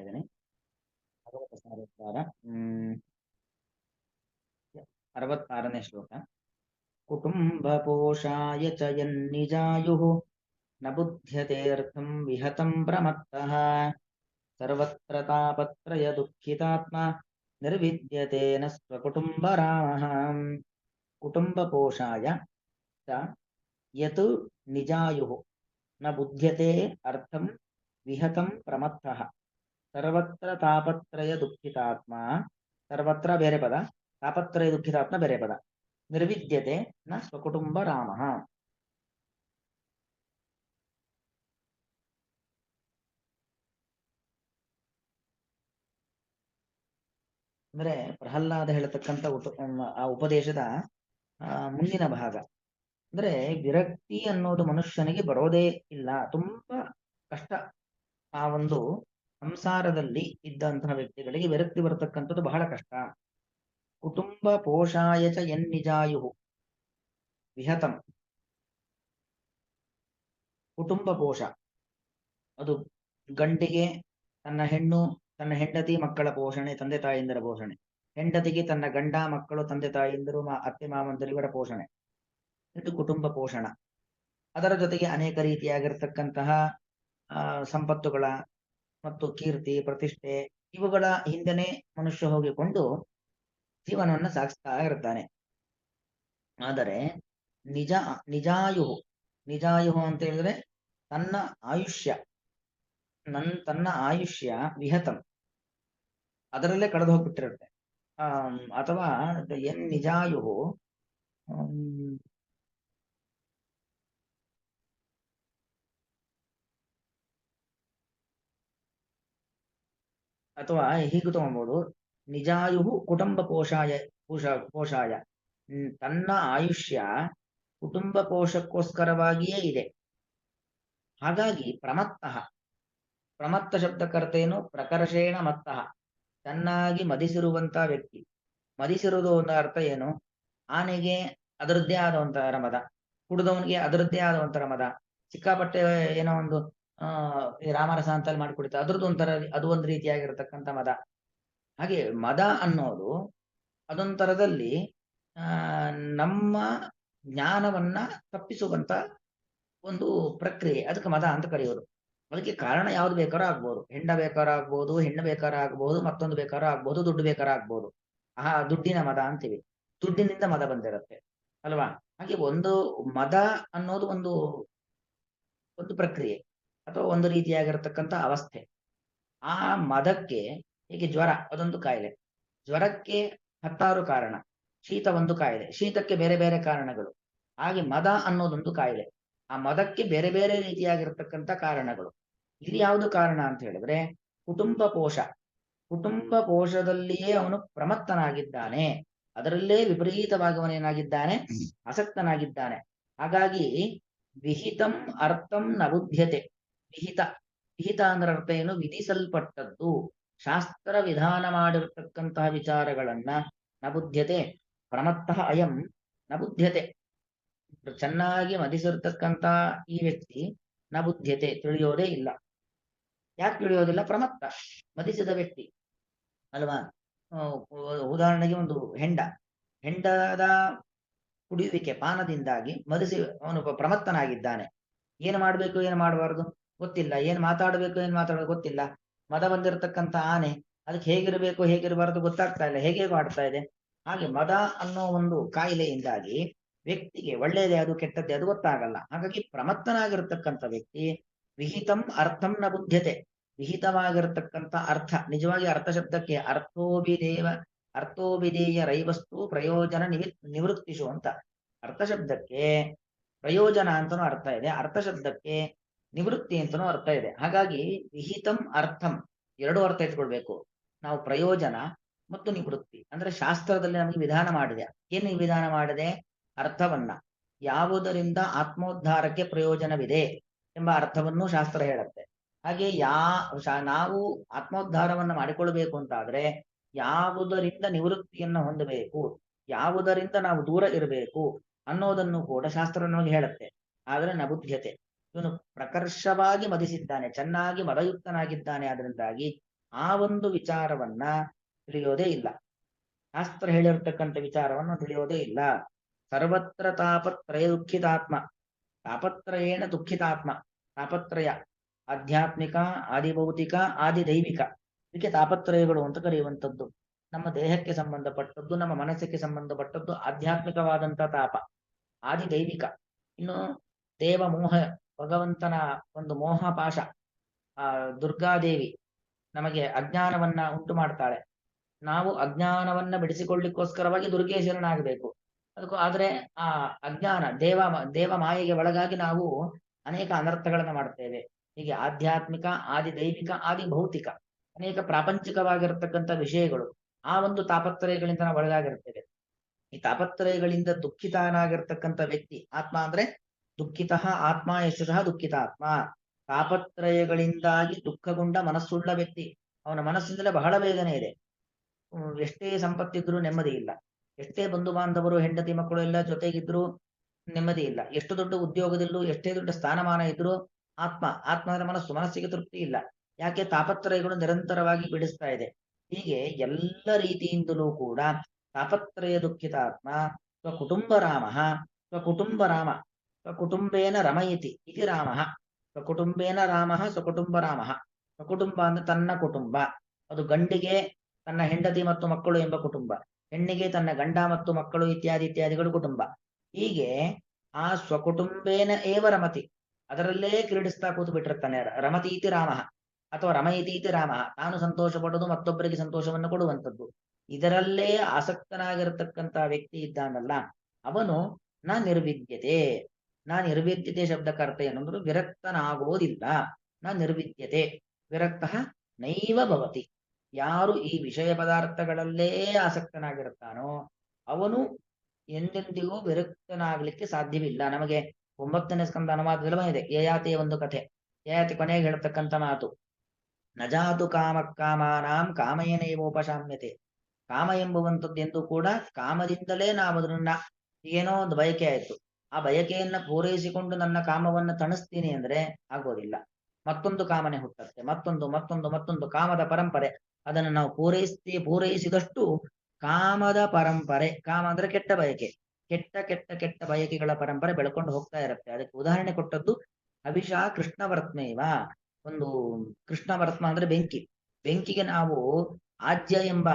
ಇದ್ದೇನೆ. 66ನೇ ಶ್ಲೋಕ. ಕುಟುಂಬ ಪೋಷಾಯ ಚ ಯನ್ನಿಜಾಯುಃ ನ ಬುಧ್ಯತೇರ್ಥಂ ವಿಹತಂ ಪ್ರಮತ್ತಃ ಸರ್ವತ್ರ ತಾಪತ್ರಯ ದುಃಖಿತಾತ್ಮ ನಿರ್ವಿದ್ಯತೆ ನ ಸ್ವಕುಟುಂಬರಾಮಃ. ಕುಟುಂಬ ಪೋಷಾಯ ಚ ಯತ್ ನಿಜಾಯುಃ ನ ಬುಧ್ಯತೆ ಅರ್ಥಂ ವಿಹತಂ ಪ್ರಮತ್ತಃ ಸರ್ವತ್ರ ತಾಪತ್ರಯ ದುಃಖಿತಾತ್ಮ. ಸರ್ವತ್ರ ಬೇರೆ ಪದ, ತಾಪತ್ರಯ ದುಃಖಿತಾತ್ಮ ಬೇರೆ ಪದ. ನಿರ್ವಿದ್ಯತೆ ನ ಸ್ವಕುಟುಂಬ ರಾಮ. ಅಂದ್ರೆ ಪ್ರಹ್ಲಾದ ಹೇಳತಕ್ಕಂಥ ಆ ಉಪದೇಶದ ಮುಂದಿನ ಭಾಗ. ಅಂದ್ರೆ ವಿರಕ್ತಿ ಅನ್ನೋದು ಮನುಷ್ಯನಿಗೆ ಬರೋದೇ ಇಲ್ಲ, ತುಂಬಾ ಕಷ್ಟ. ಆ ಒಂದು ಸಂಸಾರದಲ್ಲಿ ಇದ್ದಂತಹ ವ್ಯಕ್ತಿಗಳಿಗೆ ವಿರಕ್ತಿ ಬರತಕ್ಕಂಥದ್ದು ಬಹಳ ಕಷ್ಟ. ಕುಟುಂಬ ಪೋಷಾಯ ಚ ಯನ್ನಿಜಾಯುಃ ವಿಹತಂ. ಕುಟುಂಬ ಪೋಷ ಅದು ಗಂಡಿಗೆ ತನ್ನ ಹೆಣ್ಣು, ತನ್ನ ಹೆಂಡತಿ ಮಕ್ಕಳ ಪೋಷಣೆ, ತಂದೆ ತಾಯಿಂದರ ಪೋಷಣೆ. ಹೆಂಡತಿಗೆ ತನ್ನ ಗಂಡ ಮಕ್ಕಳು, ತಂದೆ ತಾಯಿಂದರು, ಅತ್ತೆ ಮಾವಂದರಿವರ ಪೋಷಣೆ. ಇದು ಕುಟುಂಬ ಪೋಷಣ. ಅದರ ಜೊತೆಗೆ ಅನೇಕ ರೀತಿಯಾಗಿರ್ತಕ್ಕಂತಹ ಸಂಪತ್ತುಗಳ ಮತ್ತು ಕೀರ್ತಿ ಪ್ರತಿಷ್ಠೆ ಇವುಗಳ ಹಿಂದೆನೆ ಮನುಷ್ಯ ಹೋಗಿಕೊಂಡು ಜೀವನವನ್ನು ಸಾಗಿಸ್ತಾ ಇರ್ತಾನೆ. ಆದರೆ ನಿಜಾಯುಹು ಅಂತ ಹೇಳಿದ್ರೆ ತನ್ನ ಆಯುಷ್ಯ ವಿಹತಂ ಅದರಲ್ಲೇ ಕಳೆದು ಹೋಗ್ಬಿಟ್ಟಿರುತ್ತೆ. ಅಥವಾ ಎನ್ ನಿಜಾಯುಹು ಅಥವಾ ಹೀಗೂ ತಗೊಳ್ಬಹುದು. ನಿಜಾಯುಹು ಕುಟುಂಬ ಪೋಷಾಯ ತನ್ನ ಆಯುಷ್ಯ ಕುಟುಂಬ ಪೋಷಕ್ಕೋಸ್ಕರವಾಗಿಯೇ ಇದೆ. ಹಾಗಾಗಿ ಪ್ರಮತ್ತ ಶಬ್ದಕರ್ತೇನು ಪ್ರಕರ್ಷೇಣ ಮತ್ತಃ, ಚೆನ್ನಾಗಿ ಮದಿಸಿರುವಂತ ವ್ಯಕ್ತಿ. ಮದಿಸಿರುವುದು ಒಂದು ಅರ್ಥ ಏನು? ಆನೆಗೆ ಅದರದ್ದೇ ಆದಂತಹ ಮದ, ಕುಡಿದವನಿಗೆ ಅದರದ್ದೇ ಆದಂತಹ ಮದ, ಸಿಕ್ಕಾಪಟ್ಟೆ ಏನೋ ಒಂದು ರಾಮರಸ ಅಂತಲ್ಲಿ ಮಾಡಿಕೊಡುತ್ತೆ, ಅದ್ರದ್ದು ಒಂಥರ, ಅದು ಒಂದು ರೀತಿಯಾಗಿರ್ತಕ್ಕಂಥ ಮದ. ಹಾಗೆ ಮದ ಅನ್ನೋದು ಅದೊಂಥರದಲ್ಲಿ ನಮ್ಮ ಜ್ಞಾನವನ್ನ ತಪ್ಪಿಸುವಂತ ಒಂದು ಪ್ರಕ್ರಿಯೆ. ಅದಕ್ಕೆ ಮದ ಅಂತ ಕರೆಯೋದು. ಅದಕ್ಕೆ ಕಾರಣ ಯಾವ್ದು ಬೇಕಾದ್ರೂ ಆಗ್ಬೋದು. ಹೆಂಡ ಬೇಕಾದ್ರೂ ಆಗ್ಬೋದು, ಹೆಣ್ಣು ಬೇಕಾದ್ರೂ ಆಗ್ಬೋದು, ಮತ್ತೊಂದು ಬೇಕಾದ್ರೂ ಆಗ್ಬೋದು, ದುಡ್ಡು ಬೇಕಾದ್ರೂ ಆಗ್ಬೋದು. ದುಡ್ಡಿನ ಮದ ಅಂತೀವಿ. ದುಡ್ಡಿನಿಂದ ಮದ ಬಂದಿರುತ್ತೆ ಅಲ್ವಾ? ಹಾಗೆ ಒಂದು ಮದ ಅನ್ನೋದು ಒಂದು ಪ್ರಕ್ರಿಯೆ ಅಥವಾ ಒಂದು ರೀತಿಯಾಗಿರ್ತಕ್ಕಂಥ ಅವಸ್ಥೆ. ಆ ಮದಕ್ಕೆ ಹೀಗೆ ಜ್ವರ ಅದೊಂದು ಕಾಯಿಲೆ, ಜ್ವರಕ್ಕೆ 10 ಕಾರಣ, ಶೀತ ಒಂದು ಕಾಯಿಲೆ, ಶೀತಕ್ಕೆ ಬೇರೆ ಬೇರೆ ಕಾರಣಗಳು. ಹಾಗೆ ಮದ ಅನ್ನೋದೊಂದು ಕಾಯಿಲೆ, ಆ ಮದಕ್ಕೆ ಬೇರೆ ಬೇರೆ ರೀತಿಯಾಗಿರ್ತಕ್ಕಂಥ ಕಾರಣಗಳು. ಇಲ್ಲಿ ಯಾವುದು ಕಾರಣ ಅಂತ ಹೇಳಿದ್ರೆ ಕುಟುಂಬ ಪೋಷದಲ್ಲಿಯೇ ಅವನು ಪ್ರಮತ್ತನಾಗಿದ್ದಾನೆ. ಅದರಲ್ಲೇ ವಿಪರೀತವಾಗಿ ಅವನೇನಾಗಿದ್ದಾನೆ, ಆಸಕ್ತನಾಗಿದ್ದಾನೆ. ಹಾಗಾಗಿ ವಿಹಿತಂ ಅರ್ಥಂ ನ ಬುಧ್ಯತೆ. ವಿಹಿತ ಅಂದ್ರೆ ಅರ್ಥ ಏನು? ವಿಧಿಸಲ್ಪಟ್ಟದ್ದು, ಶಾಸ್ತ್ರ ವಿಧಾನ ಮಾಡಿರ್ತಕ್ಕಂತಹ ವಿಚಾರಗಳನ್ನ ನ ಬುಧ್ಯತೆ ಪ್ರಮತ್ತಃ ಅಯಂ ನ ಬುಧ್ಯತೆ. ಚೆನ್ನಾಗಿ ಮದಿಸಿರ್ತಕ್ಕಂಥ ಈ ವ್ಯಕ್ತಿ ನ ಬುದ್ಧ್ಯತೆ ತಿಳಿಯೋದೇ ಇಲ್ಲ. ಯಾಕೆ ತಿಳಿಯೋದಿಲ್ಲ? ಪ್ರಮತ್ತ, ಮದಿಸಿದ ವ್ಯಕ್ತಿ ಅಲ್ವಾ? ಉದಾಹರಣೆಗೆ ಒಂದು ಹೆಂಡದ ಕುಡಿಯುವಿಕೆ, ಪಾನದಿಂದಾಗಿ ಮದಿಸಿ ಅವನು ಪ್ರಮತ್ತನಾಗಿದ್ದಾನೆ. ಏನು ಮಾಡ್ಬೇಕು ಏನು ಮಾಡಬಾರ್ದು ಗೊತ್ತಿಲ್ಲ, ಏನ್ ಮಾತಾಡಬೇಕು ಏನ್ ಮಾತಾಡೋದು ಗೊತ್ತಿಲ್ಲ. ಮದ ಬಂದಿರತಕ್ಕಂಥ ಆನೆ ಅದಕ್ಕೆ ಹೇಗಿರಬೇಕು ಹೇಗಿರಬಾರ್ದು ಗೊತ್ತಾಗ್ತಾ ಇಲ್ಲ, ಹೇಗೆ ಮಾಡ್ತಾ ಇದೆ. ಹಾಗೆ ಮದ ಅನ್ನೋ ಒಂದು ಕಾಯಿಲೆಯಿಂದಾಗಿ ವ್ಯಕ್ತಿಗೆ ಒಳ್ಳೆಯದೇ ಅದು ಕೆಟ್ಟದ್ದೇ ಅದು ಗೊತ್ತಾಗಲ್ಲ. ಹಾಗಾಗಿ ಪ್ರಮತ್ತನಾಗಿರ್ತಕ್ಕಂಥ ವ್ಯಕ್ತಿ ವಿಹಿತಂ ಅರ್ಥಂ ನ ಬುದ್ಧ್ಯತೆ. ವಿಹಿತವಾಗಿರ್ತಕ್ಕಂಥ ಅರ್ಥ, ನಿಜವಾಗಿ ಅರ್ಥ ಶಬ್ದಕ್ಕೆ ಅರ್ಥೋಭಿಧೇಯ ರೈವಸ್ತು ಪ್ರಯೋಜನ ನಿವೃತ್ತಿಶು ಅಂತ. ಅರ್ಥ ಶಬ್ದಕ್ಕೆ ಪ್ರಯೋಜನ ಅಂತನೂ ಅರ್ಥ ಇದೆ, ಅರ್ಥ ಶಬ್ದಕ್ಕೆ ನಿವೃತ್ತಿ ಅಂತನೂ ಅರ್ಥ ಇದೆ. ಹಾಗಾಗಿ ವಿಹಿತಂ ಅರ್ಥಂ ಎರಡೂ ಅರ್ಥ ಇಟ್ಕೊಳ್ಬೇಕು ನಾವು. ಪ್ರಯೋಜನ ಮತ್ತು ನಿವೃತ್ತಿ ಅಂದ್ರೆ ಶಾಸ್ತ್ರದಲ್ಲಿ ನಮಗೆ ವಿಧಾನ ಮಾಡಿದೆ. ಏನು ವಿಧಾನ ಮಾಡಿದೆ? ಅರ್ಥವನ್ನ, ಯಾವುದರಿಂದ ಆತ್ಮೋದ್ಧಾರಕ್ಕೆ ಪ್ರಯೋಜನವಿದೆ ಎಂಬ ಅರ್ಥವನ್ನು ಶಾಸ್ತ್ರ ಹೇಳುತ್ತೆ. ಹಾಗೆ ನಾವು ಆತ್ಮೋದ್ಧಾರವನ್ನ ಮಾಡಿಕೊಳ್ಬೇಕು ಅಂತಾದ್ರೆ ಯಾವುದರಿಂದ ನಿವೃತ್ತಿಯನ್ನ ಹೊಂದಬೇಕು, ಯಾವುದರಿಂದ ನಾವು ದೂರ ಇರಬೇಕು ಅನ್ನೋದನ್ನು ಕೂಡ ಶಾಸ್ತ್ರ ನಮಗೆ ಹೇಳುತ್ತೆ. ಆದ್ರೆ ನಬುದ್ಧ್ಯತೆ, ಇವನು ಪ್ರಕರ್ಷವಾಗಿ ಮದಿಸಿದ್ದಾನೆ, ಚೆನ್ನಾಗಿ ಮದಯುಕ್ತನಾಗಿದ್ದಾನೆ. ಅದರಿಂದಾಗಿ ಆ ಒಂದು ವಿಚಾರವನ್ನ ತಿಳಿಯೋದೇ ಇಲ್ಲ. ಶಾಸ್ತ್ರ ಹೇಳಿರ್ತಕ್ಕಂಥ ವಿಚಾರವನ್ನು ತಿಳಿಯೋದೇ ಇಲ್ಲ. ಸರ್ವತ್ರ ತಾಪತ್ರಯ ದುಃಖಿತಾತ್ಮ, ತಾಪತ್ರಯೇಣ ದುಃಖಿತಾತ್ಮ. ತಾಪತ್ರಯ ಆಧ್ಯಾತ್ಮಿಕ, ಆದಿಭೌತಿಕ, ಆದಿದೈವಿಕ, ಇದಕ್ಕೆ ತಾಪತ್ರಯಗಳು ಅಂತ ಕರೆಯುವಂಥದ್ದು. ನಮ್ಮ ದೇಹಕ್ಕೆ ಸಂಬಂಧಪಟ್ಟದ್ದು, ನಮ್ಮ ಮನಸ್ಸಿಗೆ ಸಂಬಂಧಪಟ್ಟದ್ದು ಆಧ್ಯಾತ್ಮಿಕವಾದಂಥ ತಾಪ, ಆದಿದೈವಿಕ. ಇನ್ನು ದೇವ ಮೋಹ, ಭಗವಂತನ ಒಂದು ಮೋಹಪಾಶ, ದುರ್ಗಾದೇವಿ ನಮಗೆ ಅಜ್ಞಾನವನ್ನ ಉಂಟು ಮಾಡ್ತಾಳೆ. ನಾವು ಅಜ್ಞಾನವನ್ನ ಬಿಡಿಸಿಕೊಳ್ಳಿಕ್ಕೋಸ್ಕರವಾಗಿ ದುರ್ಗೇಶ್ವರನಾಗಬೇಕು. ಅದಕ್ಕೂ ಆದ್ರೆ ಆ ಅಜ್ಞಾನ ದೇವ ಮಾಯೆಗೆ ಒಳಗಾಗಿ ನಾವು ಅನೇಕ ಅನರ್ಥಗಳನ್ನ ಮಾಡ್ತೇವೆ. ಹೀಗೆ ಆಧ್ಯಾತ್ಮಿಕ, ಆದಿದೈವಿಕ, ಆದಿಭೌತಿಕ ಅನೇಕ ಪ್ರಾಪಂಚಿಕವಾಗಿರತಕ್ಕಂಥ ವಿಷಯಗಳು ಆ ಒಂದು ತಾಪತ್ರಯಗಳಿಂದ ನಾವು ಒಳಗಾಗಿರ್ತೇವೆ. ಈ ತಾಪತ್ರಯಗಳಿಂದ ದುಃಖಿತನಾಗಿರ್ತಕ್ಕಂಥ ವ್ಯಕ್ತಿ ಆತ್ಮ ಅಂದ್ರೆ ದುಃಖಿತ ಆತ್ಮ ಯಶಃ ದುಃಖಿತ ಆತ್ಮ. ತಾಪತ್ರಯಗಳಿಂದಾಗಿ ದುಃಖಗೊಂಡ ಮನಸ್ಸುಳ್ಳ ವ್ಯಕ್ತಿ, ಅವನ ಮನಸ್ಸಿಂದಲೇ ಬಹಳ ವೇದನೆ ಇದೆ. ಎಷ್ಟೇ ಸಂಪತ್ತಿದ್ರು ನೆಮ್ಮದಿ ಇಲ್ಲ, ಎಷ್ಟೇ ಬಂಧು ಬಾಂಧವರು ಹೆಂಡತಿ ಮಕ್ಕಳು ಎಲ್ಲ ಜೊತೆಗಿದ್ರು ನೆಮ್ಮದಿ ಇಲ್ಲ, ಎಷ್ಟು ದೊಡ್ಡ ಉದ್ಯೋಗದಲ್ಲೂ ಎಷ್ಟೇ ದೊಡ್ಡ ಸ್ಥಾನಮಾನ ಇದ್ರೂ ಆತ್ಮದ ಮನಸ್ಸಿಗೆ ತೃಪ್ತಿ ಇಲ್ಲ. ಯಾಕೆ? ತಾಪತ್ರಯಗಳು ನಿರಂತರವಾಗಿ ಬಿಡಿಸ್ತಾ ಇದೆ. ಹೀಗೆ ಎಲ್ಲ ರೀತಿಯಿಂದಲೂ ಕೂಡ ತಾಪತ್ರಯ ದುಃಖಿತ ಆತ್ಮ ಸ್ವಕುಟುಂಬ ರಾಮ, ಸ್ವಕುಟುಂಬೇನ ರಮಯತಿ ಇತಿ ರಾಮ. ಸ್ವಕುಟುಂಬೇನ ರಾಮ, ಸ್ವಕುಟುಂಬ ರಾಮ. ಸ್ವಕುಟುಂಬ ಅಂದ್ರೆ ತನ್ನ ಕುಟುಂಬ. ಅದು ಗಂಡಿಗೆ ತನ್ನ ಹೆಂಡತಿ ಮತ್ತು ಮಕ್ಕಳು ಎಂಬ ಕುಟುಂಬ, ಹೆಣ್ಣಿಗೆ ತನ್ನ ಗಂಡ ಮತ್ತು ಮಕ್ಕಳು ಇತ್ಯಾದಿಗಳು ಕುಟುಂಬ. ಹೀಗೆ ಆ ಸ್ವಕುಟುಂಬೇನ ಏವ ರಮತಿ, ಅದರಲ್ಲೇ ಕ್ರೀಡಿಸ್ತಾ ಕೂತು ಬಿಟ್ಟಿರ್ತಾನೆ. ರಮತೀತಿ ರಾಮ ಅಥವಾ ರಮಯತೀತಿ ರಾಮ. ತಾನು ಸಂತೋಷ ಪಡೋದು, ಮತ್ತೊಬ್ಬರಿಗೆ ಸಂತೋಷವನ್ನು ಕೊಡುವಂಥದ್ದು, ಇದರಲ್ಲೇ ಆಸಕ್ತನಾಗಿರತಕ್ಕಂಥ ವ್ಯಕ್ತಿ ಇದ್ದಾನಲ್ಲ, ಅವನು ನಿರ್ವಿದ್ಯತೆ. ನಿರ್ವಿದ್ಯತೆ ಶಬ್ದಕರ್ತ ಏನಂದ್ರು ವಿರಕ್ತನಾಗೋದಿಲ್ಲ. ನಿರ್ವಿದ್ಯತೆ ವಿರಕ್ತ ನೈವ ಭವತಿ. ಯಾರು ಈ ವಿಷಯ ಪದಾರ್ಥಗಳಲ್ಲೇ ಆಸಕ್ತನಾಗಿರುತ್ತಾನೋ ಅವನು ಎಂದೆಂದಿಗೂ ವಿರಕ್ತನಾಗ್ಲಿಕ್ಕೆ ಸಾಧ್ಯವಿಲ್ಲ. ನಮಗೆ 9ನೇ ಸ್ಕಂದ ಅನುವಾದದಲ್ಲಿ ಬಂದಿದೆ ಯಯಾತಿಯ ಒಂದು ಕಥೆ. ಯಯಾತಿ ಕೊನೆಗೆ ಹೇಳ್ತಕ್ಕಂಥ ಮಾತು, ನಜಾತು ಕಾಮಾನಾಂ ಕಾಮಯನೇವೋಪಶಾಮ್ಯತೆ. ಕಾಮ ಎಂಬುವಂಥದ್ದೆಂದು ಕೂಡ ಕಾಮದಿಂದಲೇ ನಾವು ಅದನ್ನ, ಏನೋ ಒಂದು ಬಯಕೆ ಆಯ್ತು, ಆ ಬಯಕೆಯನ್ನ ಪೂರೈಸಿಕೊಂಡು ನನ್ನ ಕಾಮವನ್ನ ತಣಿಸ್ತೀನಿ ಅಂದ್ರೆ ಆಗೋದಿಲ್ಲ. ಮತ್ತೊಂದು ಕಾಮನೆ ಹುಟ್ಟತ್ತೆ, ಮತ್ತೊಂದು ಕಾಮದ ಪರಂಪರೆ. ಅದನ್ನು ನಾವು ಪೂರೈಸಿದಷ್ಟು ಕಾಮದ ಪರಂಪರೆ, ಕಾಮ ಅಂದ್ರೆ ಕೆಟ್ಟ ಬಯಕೆ, ಕೆಟ್ಟ ಬಯಕೆಗಳ ಪರಂಪರೆ ಬೆಳ್ಕೊಂಡು ಹೋಗ್ತಾ ಇರುತ್ತೆ. ಅದಕ್ಕೆ ಉದಾಹರಣೆ ಕೊಟ್ಟದ್ದು ಅಭಿಷಾ ಕೃಷ್ಣವರ್ತ್ಮೇವ. ಒಂದು ಕೃಷ್ಣವರ್ತ್ಮ ಅಂದ್ರೆ ಬೆಂಕಿಗೆ ನಾವು ಆಜ್ಯ ಎಂಬ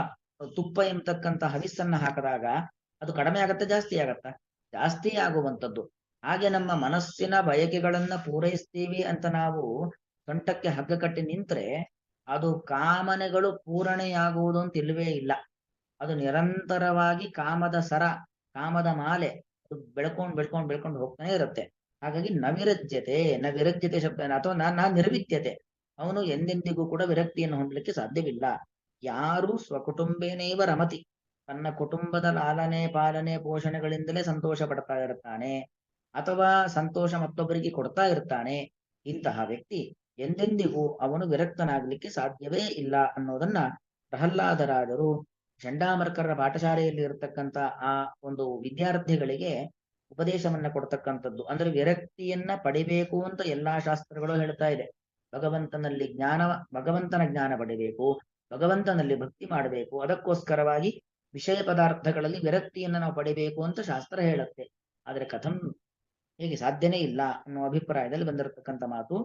ತುಪ್ಪ ಎಂಬತಕ್ಕಂಥ ಹವಿಸ್ಸನ್ನ ಹಾಕಿದಾಗ ಅದು ಕಡಿಮೆ ಆಗತ್ತೆ, ಜಾಸ್ತಿ ಆಗುವಂಥದ್ದು. ಹಾಗೆ ನಮ್ಮ ಮನಸ್ಸಿನ ಬಯಕೆಗಳನ್ನ ಪೂರೈಸ್ತೀವಿ ಅಂತ ನಾವು ಸೊಂಟಕ್ಕೆ ಹಗ್ಗ ಕಟ್ಟಿ ನಿಂತ್ರೆ ಅದು ಕಾಮನೆಗಳು ಪೂರಣೆಯಾಗುವುದು ಅಂತ ಇಲ್ಲವೇ ಇಲ್ಲ. ಅದು ನಿರಂತರವಾಗಿ ಕಾಮದ ಸರ, ಕಾಮದ ಮಾಲೆ ಅದು ಬೆಳ್ಕೊಂಡು ಹೋಗ್ತಾನೆ ಇರುತ್ತೆ. ಹಾಗಾಗಿ ನವಿರಜ್ಯತೆ ಶಬ್ದ ಅಥವಾ ನಿರ್ವಿದ್ಯತೆ. ಅವನು ಎಂದೆಂದಿಗೂ ಕೂಡ ವಿರಕ್ತಿಯನ್ನು ಹೊಂದಲಿಕ್ಕೆ ಸಾಧ್ಯವಿಲ್ಲ. ಯಾರು ಸ್ವಕುಟುಂಬೇನೇವ ರಮತಿ, ತನ್ನ ಕುಟುಂಬದ ಲಾಲನೆ ಪಾಲನೆ ಪೋಷಣೆಗಳಿಂದಲೇ ಸಂತೋಷ ಪಡ್ತಾ ಇರ್ತಾನೆ ಅಥವಾ ಸಂತೋಷ ಮತ್ತೊಬ್ಬರಿಗೆ ಕೊಡ್ತಾ ಇರ್ತಾನೆ, ಇಂತಹ ವ್ಯಕ್ತಿ ಎಂದೆಂದಿಗೂ ಅವನು ವಿರಕ್ತನಾಗಲಿಕ್ಕೆ ಸಾಧ್ಯವೇ ಇಲ್ಲ ಅನ್ನೋದನ್ನ ಪ್ರಹ್ಲಾದರಾಜರು ಚಂಡಾಮರ್ಕರ ಪಾಠಶಾಲೆಯಲ್ಲಿ ಇರತಕ್ಕಂಥ ಆ ಒಂದು ವಿದ್ಯಾರ್ಥಿಗಳಿಗೆ ಉಪದೇಶವನ್ನ ಕೊಡ್ತಕ್ಕಂಥದ್ದು. ಅಂದ್ರೆ ವಿರಕ್ತಿಯನ್ನ ಪಡಿಬೇಕು ಅಂತ ಎಲ್ಲಾ ಶಾಸ್ತ್ರಗಳು ಹೇಳ್ತಾ ಇದೆ. ಭಗವಂತನ ಜ್ಞಾನ ಪಡಿಬೇಕು, ಭಗವಂತನಲ್ಲಿ ಭಕ್ತಿ ಮಾಡಬೇಕು. ಅದಕ್ಕೋಸ್ಕರವಾಗಿ ವಿಷಯ ಪದಾರ್ಥಗಳಲ್ಲಿ ವಿರಕ್ತಿಯನ್ನ ನಾವು ಪಡಿಬೇಕು ಅಂತ ಶಾಸ್ತ್ರ ಹೇಳುತ್ತೆ. ಆದ್ರೆ ಹೇಗೆ ಸಾಧ್ಯನೇ ಇಲ್ಲ ಅನ್ನೋ ಅಭಿಪ್ರಾಯದಲ್ಲಿ ಬಂದಿರತಕ್ಕಂಥ ಮಾತು.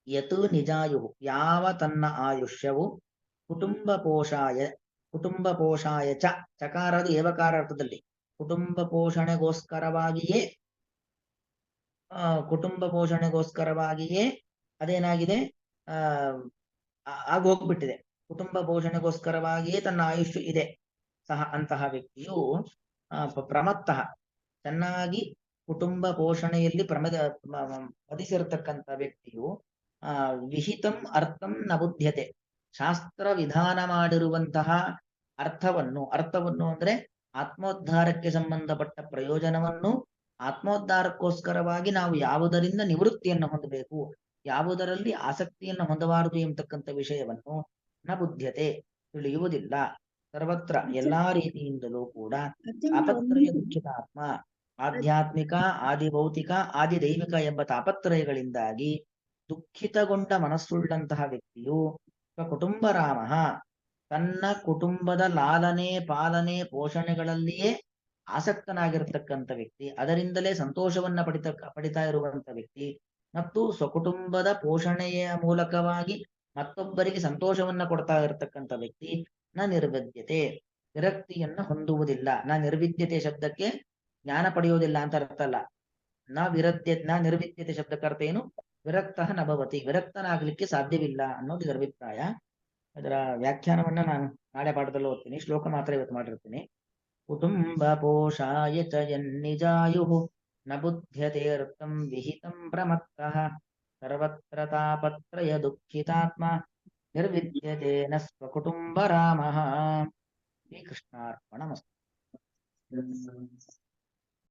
ಯತು ನಿಜಾಯು, ಯಾವ ತನ್ನ ಆಯುಷ್ಯವು ಕುಟುಂಬ ಪೋಷಾಯ ಚಕಾರದು ಏವಕಾರ ಅರ್ಥದಲ್ಲಿ ಕುಟುಂಬ ಪೋಷಣೆಗೋಸ್ಕರವಾಗಿಯೇ ಅದೇನಾಗಿದೆ, ಆಗೋಗ್ಬಿಟ್ಟಿದೆ. ಕುಟುಂಬ ಪೋಷಣೆಗೋಸ್ಕರವಾಗಿಯೇ ತನ್ನ ಆಯುಷ್ಯ ಇದೆ. ಅಂತಹ ವ್ಯಕ್ತಿಯು ಪ್ರಮತ್ತಃ, ಚೆನ್ನಾಗಿ ಕುಟುಂಬ ಪೋಷಣೆಯಲ್ಲಿ ಮದಿಸಿರತಕ್ಕಂಥ ವ್ಯಕ್ತಿಯು ವಿಹಿತಂ ಅರ್ಥಂ ನ ಬುದ್ಧ್ಯತೆ. ಶಾಸ್ತ್ರ ವಿಧಾನ ಮಾಡಿರುವಂತಹ ಅರ್ಥವನ್ನು ಅಂದ್ರೆ ಆತ್ಮೋದ್ಧಾರಕ್ಕೆ ಸಂಬಂಧಪಟ್ಟ ಪ್ರಯೋಜನವನ್ನು ಆತ್ಮೋದ್ಧಾರಕ್ಕೋಸ್ಕರವಾಗಿ ನಾವು ಯಾವುದರಿಂದ ನಿವೃತ್ತಿಯನ್ನು ಹೊಂದಬೇಕು, ಯಾವುದರಲ್ಲಿ ಆಸಕ್ತಿಯನ್ನು ಹೊಂದಬಾರದು ಎಂಬತಕ್ಕಂಥ ವಿಷಯವನ್ನು ನ ಬುದ್ಧ್ಯತೆ, ತಿಳಿಯುವುದಿಲ್ಲ. ಸರ್ವತ್ರ ಎಲ್ಲಾ ರೀತಿಯಿಂದಲೂ ಕೂಡ ತಾಪತ್ರಯ ದುಃಖಿತ ಆತ್ಮ, ಆಧ್ಯಾತ್ಮಿಕ, ಆದಿಭೌತಿಕ, ಆದಿದೈವಿಕ ಎಂಬ ತಾಪತ್ರಯಗಳಿಂದಾಗಿ ದುಃಖಿತಗೊಂಡ ಮನಸ್ಸುಳ್ಳಂತಹ ವ್ಯಕ್ತಿಯು ಸ್ವಕುಟುಂಬ ರಾಮ ತನ್ನ ಕುಟುಂಬದ ಲಾಲನೆ ಪಾಲನೆ ಪೋಷಣೆಗಳಲ್ಲಿಯೇ ಆಸಕ್ತನಾಗಿರ್ತಕ್ಕಂಥ ವ್ಯಕ್ತಿ, ಅದರಿಂದಲೇ ಸಂತೋಷವನ್ನ ಪಡಿತಾ ಇರುವಂತ ವ್ಯಕ್ತಿ ಮತ್ತು ಸ್ವಕುಟುಂಬದ ಪೋಷಣೆಯ ಮೂಲಕವಾಗಿ ಮತ್ತೊಬ್ಬರಿಗೆ ಸಂತೋಷವನ್ನ ಕೊಡ್ತಾ ಇರತಕ್ಕಂಥ ವ್ಯಕ್ತಿ ನ ನಿರ್ವಿದ್ಯತೆ, ವಿರಕ್ತಿಯನ್ನ ಹೊಂದುವುದಿಲ್ಲ. ನಿರ್ವಿದ್ಯತೆ ಶಬ್ದಕ್ಕೆ ಜ್ಞಾನ ಪಡೆಯುವುದಿಲ್ಲ ಅಂತ ಅರ್ಥ ಅಲ್ಲ. ನಿರ್ವಿದ್ಯತೆ ಶಬ್ದಕ್ಕೆ ಅರ್ಥ ಏನು? ವಿರಕ್ತ ನಭವತಿ, ವಿರಕ್ತನಾಗ್ಲಿಕ್ಕೆ ಸಾಧ್ಯವಿಲ್ಲ ಅನ್ನೋದು ಇದರ ಅಭಿಪ್ರಾಯ. ಅದರ ವ್ಯಾಖ್ಯಾನವನ್ನ ನಾನು ನಾಳೆ ಪಾಠದಲ್ಲಿ ಓದ್ತೀನಿ. ಶ್ಲೋಕ ಮಾತ್ರ ಇವತ್ತು ಮಾಡಿರ್ತೀನಿ. ಕುಟುಂಬ ಪೋಷಾಯ ಚ ಯನ್ನಿಜಾಯು ನ ಬುಧ್ಯತೆರ್ಥಂ ವಿಹಿತಂ ಪ್ರಮತ್ತಃ ಸರ್ವತ್ರ ತಾಪತ್ರಯ ದುಃಖಿತಾತ್ಮ ನಿರ್ವಿದ್ಯತೆ ನ ಸ್ವಕುಟುಂಬ ರಾಮಃ. ಶ್ರೀಕೃಷ್ಣಾರ್ಪಣಮಸ್ತು.